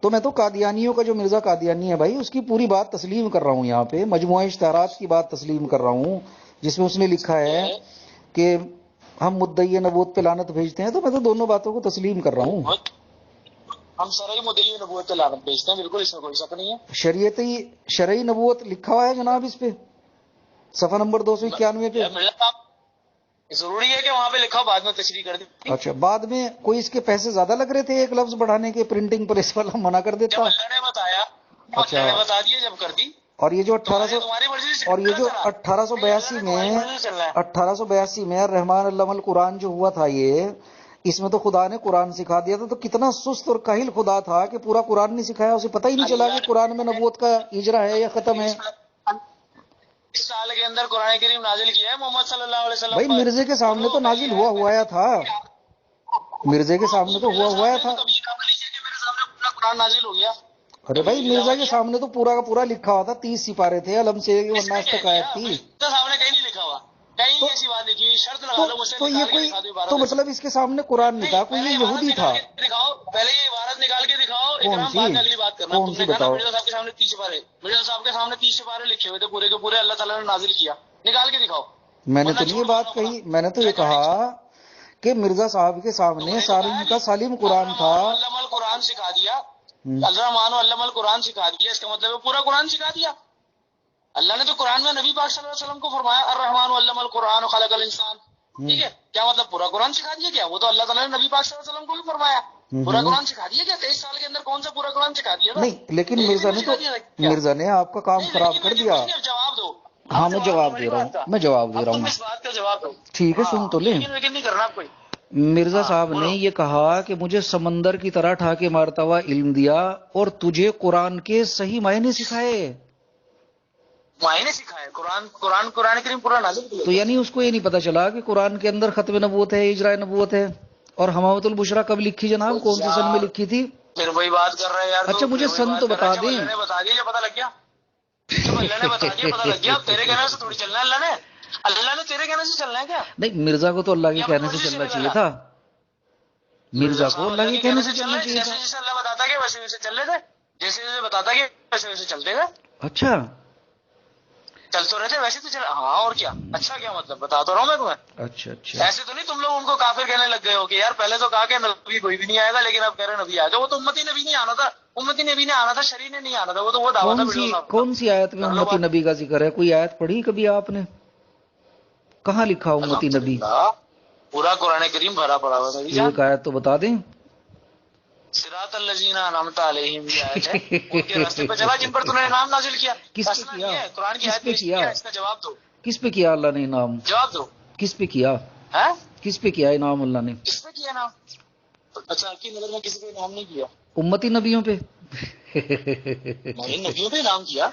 تو میں تو قادیانیوں کا جو مرزا قادیانی ہے بھائی اس کی پوری بات تسلیم کر رہا ہوں، یہاں پہ مجموعہ اشتہارات کی بات تسلیم کر رہا ہوں جس میں اس نے لکھا ہے کہ ہم مدعی نبوت پہ لعنت بھیجتے ہیں. تو میں تو دونوں باتوں کو تسلیم کر رہا ہوں. ہم سرائی مدعی نبوت پہ لعنت بھیجتے ہیں، بالکل اس میں کوئی شک نہیں ہے. شرعی نبوت لکھا ہوا ہے جناب اس پہ صفحہ نمبر 291 پہ. ضروری ہے کہ وہاں پہ لکھا ہو، بعد میں تشریح کر دی. اچھا، بعد میں کوئی اس کے پیسے زیادہ لگ رہے تھے ایک لفظ بڑھانے کے، پرنٹنگ پر اس والا منع کر دیتا. جب اللہ نے بتایا، اچھا، اللہ نے بتا دیا جب کر دی. اور یہ جو تمہاری مرضی سے 1882 میں رحمان علم القرآن جو ہوا تھا، یہ اس میں تو خدا نے قرآن سکھا دیا تھا. تو کتنا سست اور کاہل خدا تھا کہ پورا قرآن نہیں سکھایا، اسے پتہ ہی نہیں چلا کہ قرآن میں نبوت کا اجرا ہے یا ختم ہے. اس سال کے اندر قرآن کریم نازل کیا ہے محمد صلی اللہ علیہ وسلم بھائی پر. مرزے کے سامنے تو نازل ہوا تھا، مرزے کے سامنے تو ہوا تھا. قرآن نازل ہو گیا. ارے بھائی مرزا کے سامنے تو پورا کا پورا لکھا ہوا تھا، 30 سپارے تھے، علم سے والناس تک آیت تھی. سامنے کہیں نہیں لکھا ہوا، کہیں ایسی بات نہیں کی. شرط لگا لو مجھ سے، تو یہ کوئی تو مطلب اس کے سامنے قرآن نہیں تھا، کوئی یہ یہودی تھا. دکھاؤ پہلے یہ عبارت نکال کے دکھاؤ. کون اکرام سی بعد میں اگلی بات کرنا. کون تم سی نے کہا نا بتاؤ. مرزا صاحب کے سامنے 30 سپارے، مرزا صاحب کے سامنے 30 سپارے لکھے ہوئے تھے پورے کے پورے، اللہ تعالیٰ نے نازل کیا. نکال کے دکھاؤ. میں نے تو نہیں یہ بات کہی، میں نے تو یہ کہا کہ مرزا صاحب کے سامنے سالم کا سالم قرآن تھا. علم القرآن سکھا دیا، الرحمن علم القرآن سکھا دیا، اس کا مطلب ہے پورا قرآن سکھا دیا. اللہ نے تو قرآن میں نبی پاک صلی اللہ علیہ وسلم کو فرمایا الرحمن علم القرآن خلق الانسان. ٹھیک ہے، کیا مطلب پورا قرآن سکھا دیا کیا؟ وہ تو اللہ تعالیٰ نے نبی پاک صلی اللہ علیہ وسلم کو بھی فرمایا پورا قرآن سکھا دیا کیا؟ 23 سال کے اندر کون سا پورا قرآن سکھا دیا؟ نہیں، لیکن مرزا نے آپ کا کام خراب کر دیا. جواب دو. ہاں میں جواب دے رہا ہوں، میں جواب دے رہا ہوں. اس بات کا جواب دو. ٹھیک ہے، سن تو لیں. لیکن نہیں کرنا آپ کوئی. مرزا صاحب نے یہ کہا کہ مجھے سمندر کی طرح ٹھاکے مارتا ہوا علم دیا اور تجھے قرآن کے صحیح معنی سکھائے. معنی سکھائے قرآن کریم پورا نازل کیا. تو یعنی اس کو یہ نہیں پتا چلا کہ قرآن کے اندر ختم نبوت ہے، اجراء نبوت ہے. اور حمامت البشرا کب لکھی جناب، کون سے سن میں لکھی تھی؟ پھر وہی بات کر رہے ہیں یار. اچھا مجھے سن تو بتا دیں. اللہ نے بتا دیا، پتا لگ گیا. اللہ نے بتا دیا، پتا لگ گیا. تیرے کہنے سے تھوڑی چلنا ہے. اللہ نے تیرے کہنے سے چلنا ہے کیا؟ نہیں، مرزا کو تو اللہ کے کہنے سے چلنا چاہیے تھا. مرزا کو اللہ کے کہنے سے چلنا چاہیے تھا. جیسے اللہ بتاتا کہ ویسے ویسے چل رہے تھے، جیسے بتاتا کہ ویسے ویسے چلتے گئے. اچھا چل تو رہے تھے ویسے تو چلا. ہاں اور کیا, اچھا کیا مطلب بتا تو رہا ہوں میں تمہیں. اچھا اچھا, ایسے تو نہیں تم لوگ ان کو کافر کہنے لگ گئے ہو کہ یار پہلے تو کہا کہ نبی کوئی بھی نہیں آئے گا, لیکن اب کہہ رہے نبی آئے گا. وہ تو امتی نبی نہیں آنا تھا, امتی نبی نے آنا تھا, شریع نے نہیں آنا تھا. وہ تو وہ دعویٰ تھا ویڈیو صاحب کا. کون سی آیت میں امتی نبی کا ذکر ہے؟ کوئی آیت پڑھی کبھی آپ نے؟ کہاں لکھا امتی نبی؟ پورا قرآن کریم بھرا پڑا ہوا ہے. ایک آیت تو بتا دیں. صراط الذین انعمت علیہم یہ آیت ہے, ان کے راستے پہ چلا جن پر تم نے انعام نازل کیا. کس پہ کیا؟ قرآن کی آیت پیش کیا, اس کا جواب دو. کس پہ کیا اللہ نے انعام؟ جواب دو. کس پہ کیا؟ کس پہ کیا انعام اللہ نے؟ کس پہ کیا انعام؟ اچھا آپ کی نظر میں کسی پہ انعام نہیں کیا؟ امتی نبیوں پہ. نبیوں پہ انعام کیا,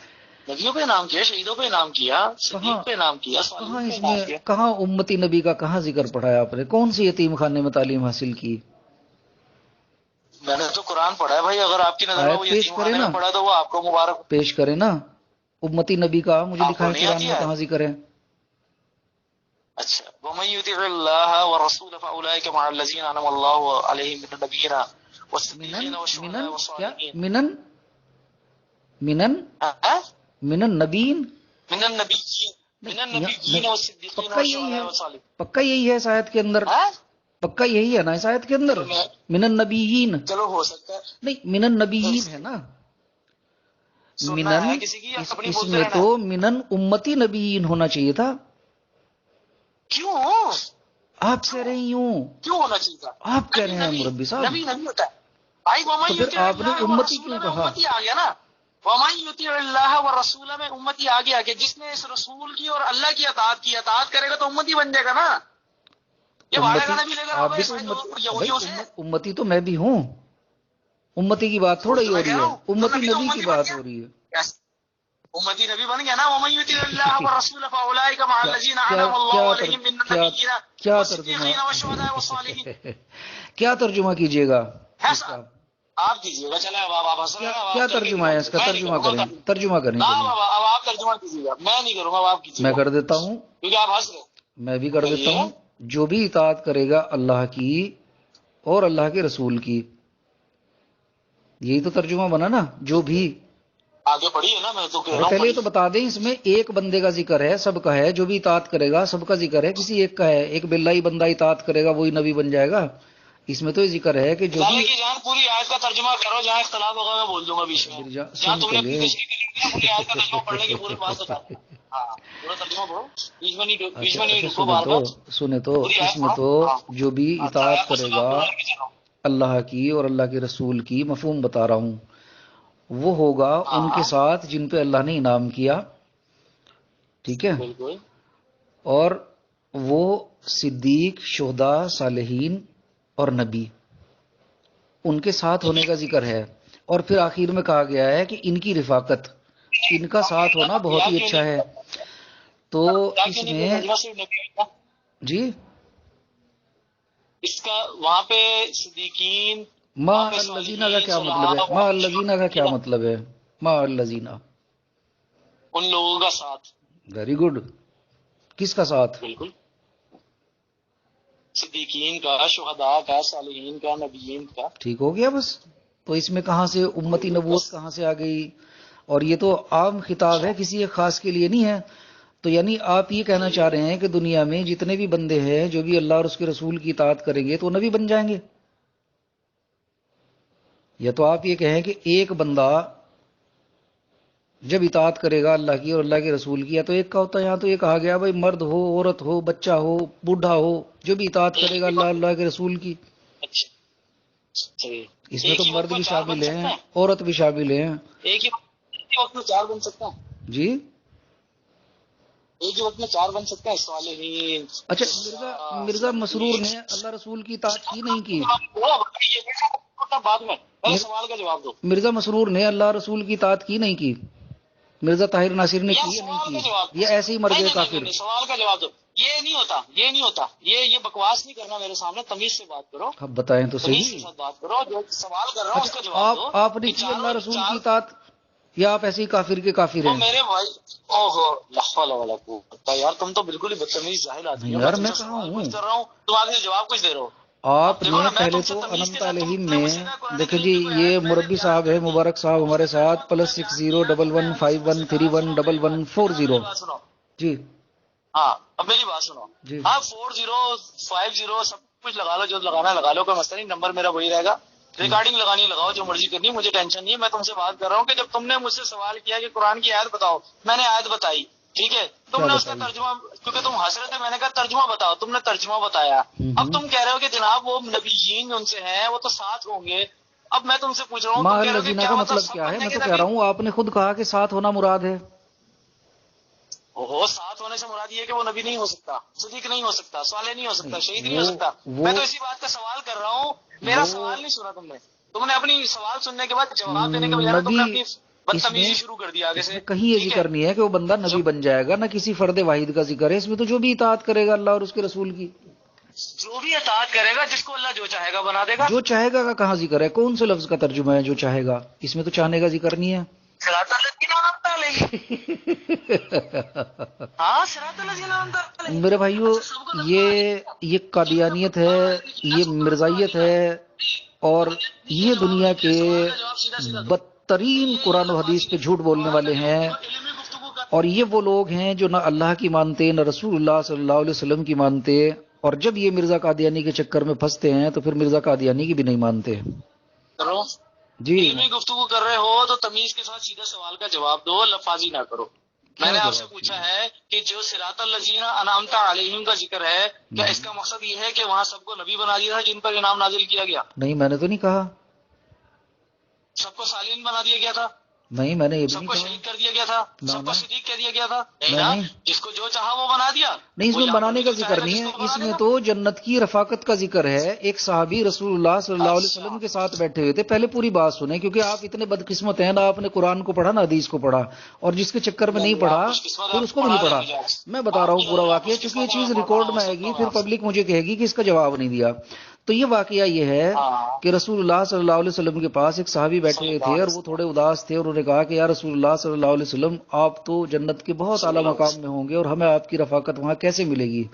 نبیوں پہ انعام کیا, شہیدوں پہ انعام کیا, صدیق پہ انعام کیا. کہاں اس میں کہاں امتی نبی کا کہاں ذکر پڑھا ہے آپ نے؟ کون سی یتیم خانے میں تعلیم حاصل کی؟ میں نے تو قرآن پڑھا ہے بھائی. اگر آپ کی نظر میں وہ یتیم خانے میں پڑھا تو وہ آپ کو مبارک. پیش کرے نا امتی نبی کا, مجھے دکھائیں قرآن میں کہاں ذکر ہے. اچھا, وَمَن يُطِعِ اللَّهَ وَالرَّسُولَ فَأُولَٰئِكَ مَعَ الَّذِينَ أَنْعَمَ اللَّهُ عَلَيْهِم مِّنَ النَّبِيِّينَ وَالصِّدِّيقِينَ وَالشُّهَدَاءِ وَالصَّالِحِينَ. من النبیین, من النبیین والصدیقین والشہداء والصالحین. پکا یہی ہے اس آیت کے اندر, پکا یہی ہے نا اس آیت کے اندر. من النبیین, چلو ہو سکتا ہے نہیں من النبیین ہے نا. منن اس میں تو منن امتی نبیین ہونا چاہیے تھا. کیوں آپ کہہ رہے ہوں, کیوں ہونا چاہیے تھا؟ آپ کہہ رہے ہیں مربی صاحب نبی نبی ہوتا ہے بھائی. تو پھر آپ نے امتی کیوں کہا؟ امتی آ گیا نا. وَمَن يُطِعِ اللَّهَ وَالرَّسُولَ میں امتی آ گیا کہ جس نے اس رسول کی اور اللہ کی اطاعت کی, اطاعت کرے گا تو امتی بن جائے گا نا. یہ بھاڑے کا نبی لے کر آپ بھی تو امتی تو میں بھی ہوں. امتی کی بات تھوڑا ہی ہو رہی ہے, امتی نبی کی بات ہو رہی ہے. امتی نبی بن گیا نا. وَمَن يُطِعِ اللَّهَ وَالرَّسُولَ فَأُولَٰئِكَ مَعَ الَّذِينَ أَنْعَمَ اللَّهُ عَلَيْهِم مِّنَ النَّبِيِّينَ وَالصِّدِّيقِينَ وَالشُّهَدَاءِ وَالصَّالِحِينَ. کیا ترجمہ کیجیے گا اس کا؟ آپ کیجیے گا. چلے اب آپ ہنس رہے ہیں. کیا ترجمہ ہے اس کا؟ ترجمہ کریں, ترجمہ کریں. اب آپ ترجمہ کیجیے گا, میں نہیں کروں گا, آپ کیجیے گا. میں کر دیتا ہوں کیونکہ آپ ہنس رہے ہیں. میں بھی کر دیتا ہوں. جو بھی اطاعت کرے گا اللہ کی اور اللہ کے رسول کی, یہی تو ترجمہ بنا نا. جو بھی آگے پڑھیے نا, میں تو کہہ رہا ہوں. پہلے تو بتا دیں, اس میں ایک بندے کا ذکر ہے, سب کا ہے. جو بھی اطاعت کرے گا سب کا ذکر ہے, کسی ایک کا ہے. ایک بلائی بندہ اطاعت کرے گا وہی نبی بن جائے گا. اس میں تو یہ ذکر ہے کہ جو بھی کی جان پوری آیت کا ترجمہ کرو, جہاں اختلاف ہوگا میں بول دوں گا بیچ میں. جہاں تم نے اپنی تشریح کی پوری آیت کا ترجمہ پڑھنے کی پوری بات بتا. ہاں پورا ترجمہ پڑھو, بیچ میں نہیں رکو بار بار. سنے تو اس میں تو جو بھی اطاعت کرے گا اللہ کی اور اللہ کے رسول کی, مفہوم بتا رہا ہوں, وہ ہوگا ان کے ساتھ جن پہ اللہ نے انعام کیا. ٹھیک ہے, بالکل. اور وہ صدیق, شہداء, صالحین اور نبی, ان کے ساتھ ہونے کا ذکر ہے. اور پھر آخر میں کہا گیا ہے کہ ان کی رفاقت, ان کا ساتھ ہونا بہت ہی اچھا ہے. تو اس میں جی اس کا وہاں پہ صدیقین ما الذین کا کیا مطلب ہے؟ ما الذین کا کیا مطلب ہے؟ ما الذین ان لوگوں کا ساتھ. Very good. کس کا ساتھ؟ بالکل صدیقین کا, شہداء کا, صالحین کا, نبیین کا. ٹھیک ہو گیا بس. تو اس میں کہاں سے امتی نبوت کہاں سے آ گئی؟ اور یہ تو عام خطاب ہے, کسی ایک خاص کے لیے نہیں ہے. تو یعنی آپ یہ کہنا چاہ رہے ہیں کہ دنیا میں جتنے بھی بندے ہیں جو بھی اللہ اور اس کے رسول کی اطاعت کریں گے تو وہ نبی بن جائیں گے؟ یا تو آپ یہ کہیں کہ ایک بندہ جب اطاعت کرے گا اللہ کی اور اللہ کے رسول کی, یا تو ایک کا ہوتا ہے, یہاں تو یہ کہا گیا بھائی مرد ہو, عورت ہو, بچہ ہو, بوڑھا ہو, جو بھی اطاعت کرے گا اللہ کے رسول کی. اس میں تو مرد بھی شامل ہیں, عورت بھی شامل ہیں. ایک ہی وقت میں چار بن سکتا ہے جی, ایک ہی وقت میں چار بن سکتا ہے. صالحین. اچھا, مرزا مسرور نے اللہ رسول کی اطاعت کی نہیں کی؟ بعد میں سوال کا جواب دو. مرزا مسرور نے اللہ رسول کی اطاعت کی نہیں کی؟ مرزا طاہر ناصر نے کی یا نہیں کی؟ یہ ایسے ہی مر گئے کافر؟ سوال کا جواب دو. یہ نہیں ہوتا, یہ نہیں ہوتا, یہ بکواس نہیں کرنا میرے سامنے, تمیز سے بات کرو. اب بتائیں تو صحیح. تمیز کے ساتھ بات کرو, جو سوال کر رہا ہوں اس کا جواب دو. آپ نے کی اللہ رسول کی اطاعت یا آپ ایسے ہی کافر کے کافر ہیں؟ میرے بھائی اوہو یار, تم تو بالکل ہی بدتمیز جاہل آدمی ہو. یار میں کہاں ہوں, کر رہا ہوں, تم آگے سے جواب کچھ دے رہے ہو. آپ نے دیکھو نا، میں پہلے تم سے تو تمیز کے انمتا ساتھ علیہم تم نے میں مجھ سے کہا قرآن دیکھیں کریم جی، کی کوئی یہ آیت میں نے مربی دیا صاحب ہے مبارک صاحب ہمارے ساتھ +60 +111140 بات سنو جی ہاں، اب میری بات سنو. جی آپ 4050 سب کچھ لگا لو، جو لگانا لگا لو، کوئی مسئلہ نہیں. نمبر میرا وہی رہے گا. ریکارڈنگ لگانی لگاؤ، جو مرضی کرنی، مجھے ٹینشن نہیں ہے. میں تم سے بات کر رہا ہوں کہ جب تم نے مجھ سے سوال کیا کہ قرآن کی آیت بتاؤ، میں نے آیت بتائی، ٹھیک ہے. تم کیا نے اس کا بتائیے؟ ترجمہ، کیونکہ تم ہنس رہے تھے، میں نے کہا ترجمہ بتاؤ، تم نے ترجمہ بتایا. اب تم کہہ رہے ہو کہ جناب وہ نبیین ان سے ہیں، وہ تو ساتھ ہوں گے. اب میں تم سے پوچھ رہا ہوں، تم ماء کہہ رہے ہو کہ الذین کیا کا مطلب مطلب سب کیا ہے؟ بننے میں کے تو کہہ نبی؟ رہا ہوں آپ نے خود کہا کہ ساتھ ہونا مراد ہے. وہ ساتھ ہونے سے مراد یہ ہے کہ وہ نبی نہیں ہو سکتا، صدیق نہیں ہو سکتا، صالح نہیں ہو سکتا، شہید نہیں ہو سکتا. میں تو اسی بات کا سوال کر رہا ہوں. میرا سوال نہیں سنا تم نے اپنی سوال سننے کے بعد جواب دینے کے بجائے تم نبی نے اپنی اس میں بدتمیزی شروع کر دی آگے اس سے. میں کہیں یہ ٹھیک ہے، ذکر نہیں ہے کہ وہ بندہ نبی بن جائے گا، نہ کسی فرد واحد کا ذکر ہے اس میں. تو جو بھی اطاعت کرے گا اللہ اور اس کے رسول کی، جو بھی اطاعت کرے گا، جس کو اللہ جو چاہے گا بنا دے گا. جو چاہے گا کا کہاں ذکر ہے؟ کون سے لفظ کا ترجمہ ہے جو چاہے گا؟ اس میں تو چاہنے کا ذکر نہیں ہے. صراط الذین انعمت علیہم. ہاں، صراط الذین انعمت علیہم. میرے بھائیو، اچھا، سب کو یہ قادیانیت ہے، یہ مرزائیت ہے، اور یہ دنیا کے سوال کا جواب سیدھا سیدھا دو. بدترین قرآن و حدیث پہ جھوٹ بولنے والے ہیں. علمی گفتگو کا اور یہ وہ لوگ ہیں جو نہ اللہ کی مانتے، نہ رسول اللہ صلی اللہ علیہ وسلم کی مانتے. اور جب یہ مرزا قادیانی کے چکر میں پھنستے ہیں تو پھر مرزا قادیانی کی بھی نہیں مانتے. کرو. جی علمی گفتگو کر رہے ہو تو تمیز کے ساتھ سیدھا سوال کا جواب دو، لفاظی نہ کرو. میں نے آپ سے پوچھا ہے کہ جو صراط الذین انعمت علیہم کا ذکر ہے، کیا اس کا مقصد یہ ہے کہ وہاں سب کو نبی بنا دیا تھا جن پر انعام نازل کیا گیا؟ نہیں، میں نے تو نہیں کہا. سب کو صالحین بنا دیا گیا تھا؟ نہیں، میں نے یہ بھی سب نہیں کو کہا. شہید کر دیا گیا تھا؟ سب کو صدیق کہہ دیا گیا تھا؟ نہیں نا. نہیں جس کو جو چاہا وہ بنا دیا. نہیں، اس وہ میں یہاں پر بنانے بھی کا جو چاہے ذکر گا نہیں جس ہے. کو بنا اس دے میں گا. تو جنت کی رفاقت کا ذکر ہے. ایک صحابی رسول اللہ صلی اللہ علیہ وسلم کے ساتھ بیٹھے ہوئے تھے. پہلے پوری بات سنیں، کیونکہ آپ اتنے بدقسمت ہیں، نہ آپ نے قرآن کو پڑھا نہ حدیث کو پڑھا، اور جس کے چکر میں نہیں پڑھا آپ خوش قسمت پھر آپ اس کو بھی پڑھا نہیں دیں پڑھا. مجھے. میں بتا رہا ہوں پورا آپ واقعہ، خوش چونکہ یہ قسمت چیز میں ریکارڈ پڑھا میں آئے سکتا گی، ہوں پھر آپ سے. پبلک مجھے کہے گی کہ اس کا جواب نہیں دیا. تو یہ واقعہ یہ ہے ہاں، کہ رسول اللہ صلی اللہ علیہ وسلم کے پاس ایک صحابی بیٹھے صلی ہوئے اللہ تھے، علیہ اور وہ تھوڑے اداس تھے، اور انہوں نے کہا کہ یا رسول اللہ صلی اللہ علیہ وسلم، آپ تو جنت کے بہت صلی اعلیٰ اللہ علیہ مقام میں وسلم. ہوں گے، اور ہمیں آپ کی رفاقت وہاں کیسے ملے گی؟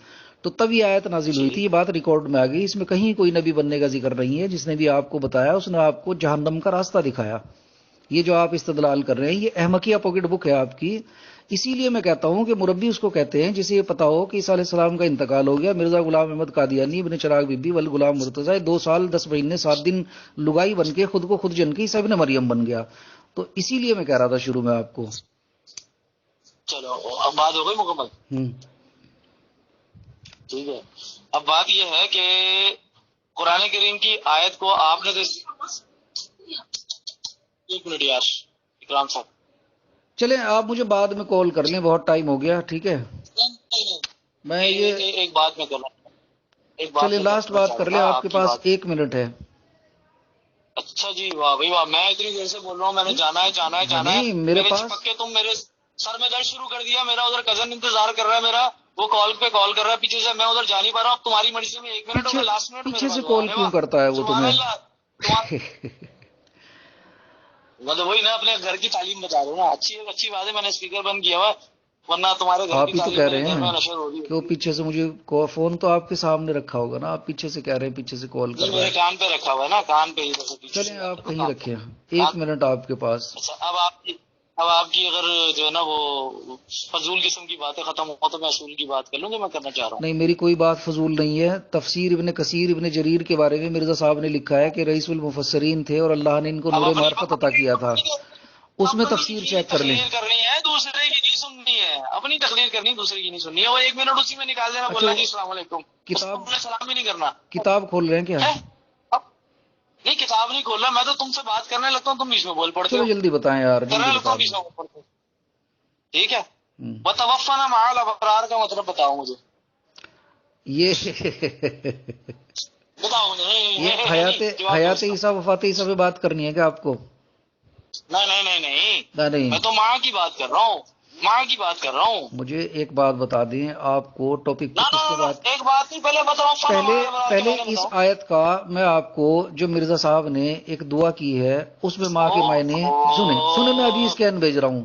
تو تب یہ آیت نازل ہوئی جی، تھی. یہ بات ریکارڈ میں آ گئی. اس میں کہیں کوئی نبی بننے کا ذکر نہیں ہے. جس نے بھی آپ کو بتایا اس نے آپ کو جہنم کا راستہ دکھایا. یہ جو آپ استدلال کر رہے ہیں یہ احمقیہ پاکٹ بک ہے آپ کی. اسی لیے میں کہتا ہوں کہ مربی اس کو کہتے ہیں جسے یہ پتا ہو کہ عیسیٰ علیہ السلام کا انتقال ہو گیا. مرزا غلام احمد قادیانی ابن چراغ بی بی والغلام مرتضی 2 سال 10 مہینے 7 دن لگائی بن کے خود کو خود جن کے عیسیٰ ابن مریم بن گیا. تو اسی لیے میں کہہ رہا تھا شروع میں آپ کو. چلو اب بات ہو گئی مکمل. ٹھیک ہے، اب بات یہ ہے کہ قرآن کریم کی آیت کو آپ نے ایک منٹ یار اکرام صاحب. چلیں آپ مجھے بعد میں کال کر لیں، بہت ٹائم ہو گیا. ٹھیک ہے، میں یہ ایک بات میں کرنا، ایک بات چلیں میں لاسٹ کرنا بات چاہ کر رہا لیں، تھا آپ آپ کے کی پاس بات. 1 منٹ ہے. اچھا جی، واہ بھائی واہ. میں اتنی دیر سے بول رہا ہوں، میں نے جانا ہے جانا ہے جانا ہے. نہیں، میرے پاس چپک کے تم میرے سر میں درد شروع کر دیا. میرا ادھر کزن انتظار کر رہا ہے، میرا وہ کال پہ کال کر رہا ہے پیچھے سے. میں ادھر جا نہیں پا رہا ہوں. اب تمہاری مرضی میں 1 منٹ ہو پیچھے گیا، لاسٹ منٹ میرے پیچھے سے پاس. کال ارے کیوں واہ، کرتا ہے وہ سبحان تمہیں؟ اللہ. مطلب وہی نا، اپنے گھر کی تعلیم بتا رہا ہوں نا. اچھی بات ہے میں نے اسپیکر بند کیا ہوا، ورنہ تمہارے گھر آپ کی ہی تو تعلیم کہہ میرے رہے گھر میں ہیں نشر ہو رہی کہ وہ ہے. پیچھے سے مجھے فون تو آپ کے سامنے رکھا ہوگا نا، آپ پیچھے سے کہہ رہے ہیں پیچھے سے کال کر نہیں، رہا میرے ہے. کان پہ رکھا ہوا ہے نا، کان پہ ہی بس پیچھے سے چلیں بات آپ کرو کہیں کان رکھیں. پہ. 1 منٹ آپ کے پاس. اچھا، اب آپ کی اگر جو ہے نا وہ فضول قسم کی باتیں ختم ہو تو میں اصول کی بات کر لوں جو میں کرنا چاہ رہا ہوں. نہیں، میری کوئی بات فضول نہیں ہے. تفسیر ابن کثیر ابن جریر کے بارے میں مرزا صاحب نے لکھا ہے کہ رئیس المفسرین تھے اور اللہ نے ان کو اب نور اپنی معرفت عطا کیا تھا. اس میں اپنی تفسیر کی چیک کر لیں. تقریر کرنی ہے، دوسرے کی نہیں سننی ہے. اپنی تقریر کرنی، دوسرے کی نہیں سننی ہے. وہ 1 منٹ اسی میں نکال دینا، اچھا، بولنا وہ جی السلام علیکم، کتاب نے سلام بھی نہیں کرنا کتاب کھول رہے ہیں کیا؟ ہے. اب نہیں، کتاب نہیں کھول رہا میں تو تم سے بات کرنے لگتا ہوں، تم بیچ میں بول پڑتے چلو ہو. جلدی بتائیں یار، کرنے جلدی لگتا بتا ہوں بیچ دیں. میں بول پڑتے ہو. ٹھیک ہے، ہم، وتوفنا مع الابرار کا مطلب بتاؤ مجھے. یہ بتاؤ مجھے. یہ حیات جواب دو حیات اس کا. عیسیٰ وفات عیسیٰ پہ بات کرنی ہے کیا آپ کو؟ نہیں، نہیں، میں تو ماں کی بات کر رہا ہوں، ماں کی بات کر رہا ہوں. مجھے ایک بات بتا دیں آپ کو ٹاپک پہ کس پہ بات. ایک بات نہیں، پہلے بتاؤ فنا مع الابرار کے پہلے معنی اس بتاؤ. آیت کا میں آپ کو، جو مرزا صاحب نے ایک دعا کی ہے اس میں ماں کے معنی سنیں. میں ابھی اسکین بھیج رہا ہوں.